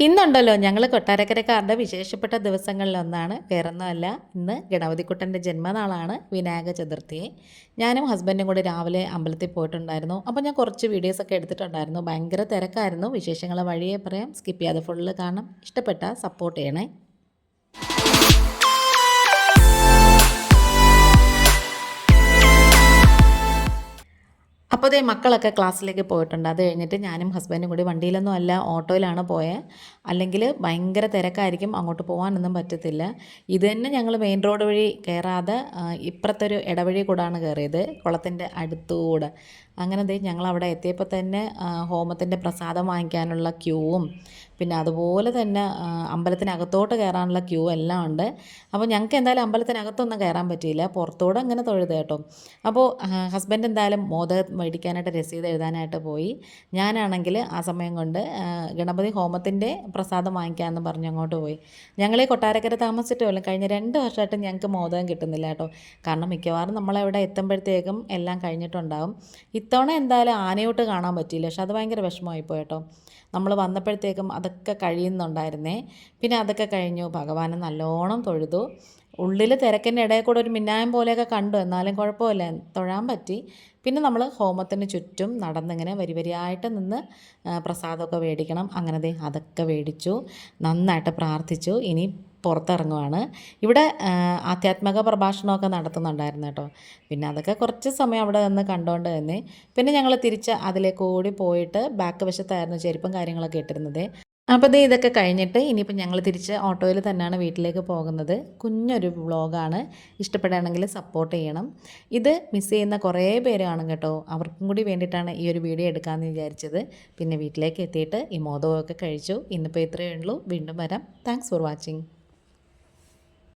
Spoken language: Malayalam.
ഇന്നുണ്ടല്ലോ ഞങ്ങൾ കൊട്ടാരക്കരക്കാരുടെ വിശേഷപ്പെട്ട ദിവസങ്ങളിലൊന്നാണ്. വേറൊന്നുമല്ല, ഇന്ന് ഗണപതിക്കുട്ടൻ്റെ ജന്മനാളാണ്, വിനായക ചതുർത്ഥി. ഞാനും ഹസ്ബൻഡും കൂടി രാവിലെ അമ്പലത്തിൽ പോയിട്ടുണ്ടായിരുന്നു. അപ്പോൾ ഞാൻ കുറച്ച് വീഡിയോസൊക്കെ എടുത്തിട്ടുണ്ടായിരുന്നു. ഭയങ്കര തിരക്കായിരുന്നു. വിശേഷങ്ങൾ വഴിയെ പറയാം, സ്കിപ്പ് ചെയ്യാതെ ഫുള്ള് കാണാം. ഇഷ്ടപ്പെട്ട സപ്പോർട്ട് ചെയ്യണേ. അപ്പോൾ മക്കളൊക്കെ ക്ലാസ്സിലേക്ക് പോയിട്ടുണ്ട്. അത് കഴിഞ്ഞിട്ട് ഞാനും ഹസ്ബൻഡും കൂടി വണ്ടിയിലൊന്നും അല്ല, ഓട്ടോയിലാണ് പോയത്. അല്ലെങ്കിൽ ഭയങ്കര തിരക്കായിരിക്കും, അങ്ങോട്ട് പോകാനൊന്നും പറ്റത്തില്ല. ഇത് തന്നെ ഞങ്ങൾ മെയിൻ റോഡ് വഴി കയറാതെ ഇപ്പുറത്തൊരു ഇടവഴി കൂടാണ് കയറിയത്, കുളത്തിൻ്റെ അടുത്തുകൂടെ. അങ്ങനെ ഞങ്ങളവിടെ എത്തിയപ്പോൾ തന്നെ ഹോമത്തിൻ്റെ പ്രസാദം വാങ്ങിക്കാനുള്ള ക്യൂവും പിന്നെ അതുപോലെ തന്നെ അമ്പലത്തിനകത്തോട്ട് കയറാനുള്ള ക്യൂ എല്ലാം ഉണ്ട്. അപ്പോൾ ഞങ്ങൾക്ക് എന്തായാലും അമ്പലത്തിനകത്തൊന്നും കയറാൻ പറ്റിയില്ല, പുറത്തൂടെ അങ്ങനെ തൊഴുത് കേട്ടോ. അപ്പോൾ ഹസ്ബൻഡ് എന്തായാലും മോദകം മേടിക്കാനായിട്ട് രസീത് എഴുതാനായിട്ട് പോയി. ഞാനാണെങ്കിൽ ആ സമയം കൊണ്ട് ഗണപതി ഹോമത്തിൻ്റെ പ്രസാദം വാങ്ങിക്കാമെന്ന് പറഞ്ഞ് അങ്ങോട്ട് പോയി. ഞങ്ങൾ ഈ കൊട്ടാരക്കര താമസിച്ചിട്ട് പോലും കഴിഞ്ഞ 2 വർഷമായിട്ട് ഞങ്ങൾക്ക് മോദകം കിട്ടുന്നില്ല കേട്ടോ. കാരണം മിക്കവാറും നമ്മളവിടെ എത്തുമ്പോഴത്തേക്കും എല്ലാം കഴിഞ്ഞിട്ടുണ്ടാകും. ഇത്തവണ എന്തായാലും ആനയോട്ട് കാണാൻ പറ്റിയില്ല, പക്ഷെ അത് ഭയങ്കര വിഷമമായിപ്പോയി കേട്ടോ. നമ്മൾ വന്നപ്പോഴത്തേക്കും അതൊക്കെ കഴിയുന്നുണ്ടായിരുന്നേ. പിന്നെ അതൊക്കെ കഴിഞ്ഞു, ഭഗവാനെ നല്ലോണം തൊഴുതു. ഉള്ളിൽ തിരക്കിൻ്റെ ഇടയിൽ കൂടെ ഒരു മിന്നായം പോലെയൊക്കെ കണ്ടു, എന്നാലും കുഴപ്പമില്ല, തൊഴാൻ പറ്റി. പിന്നെ നമ്മൾ ഹോമത്തിന് ചുറ്റും നടന്നിങ്ങനെ വരിവരിയായിട്ട് നിന്ന് പ്രസാദമൊക്കെ മേടിക്കണം. അങ്ങനെ അതൊക്കെ മേടിച്ചു, നന്നായിട്ട് പ്രാർത്ഥിച്ചു. ഇനി പുറത്തിറങ്ങുവാണ്. ഇവിടെ ആധ്യാത്മിക പ്രഭാഷണമൊക്കെ നടത്തുന്നുണ്ടായിരുന്നു കേട്ടോ. പിന്നെ അതൊക്കെ കുറച്ച് സമയം അവിടെ നിന്ന് കണ്ടുകൊണ്ട് തന്നെ പിന്നെ ഞങ്ങൾ തിരിച്ച് അതിലേക്ക് ഓടി പോയിട്ട് ബാക്ക് വശത്തായിരുന്നു ചെരുപ്പും കാര്യങ്ങളൊക്കെ ഇട്ടിരുന്നത്. അപ്പോൾ ഇതൊക്കെ കഴിഞ്ഞിട്ട് ഇനിയിപ്പോൾ ഞങ്ങൾ തിരിച്ച് ഓട്ടോയിൽ തന്നെയാണ് വീട്ടിലേക്ക് പോകുന്നത്. കുഞ്ഞൊരു വ്ളോഗാണ്, ഇഷ്ടപ്പെടുകയാണെങ്കിൽ സപ്പോർട്ട് ചെയ്യണം. ഇത് മിസ് ചെയ്യുന്ന കുറേ പേര് കാണും കേട്ടോ, അവർക്കും കൂടി വേണ്ടിയിട്ടാണ് ഈ ഒരു വീഡിയോ എടുക്കാമെന്ന് വിചാരിച്ചത്. പിന്നെ വീട്ടിലേക്ക് എത്തിയിട്ട് ഈ മോദകമൊക്കെ കഴിച്ചു. ഇന്നിപ്പോൾ ഇത്രയേ ഉള്ളൂ. വീണ്ടും വരാം. Thanks for watching.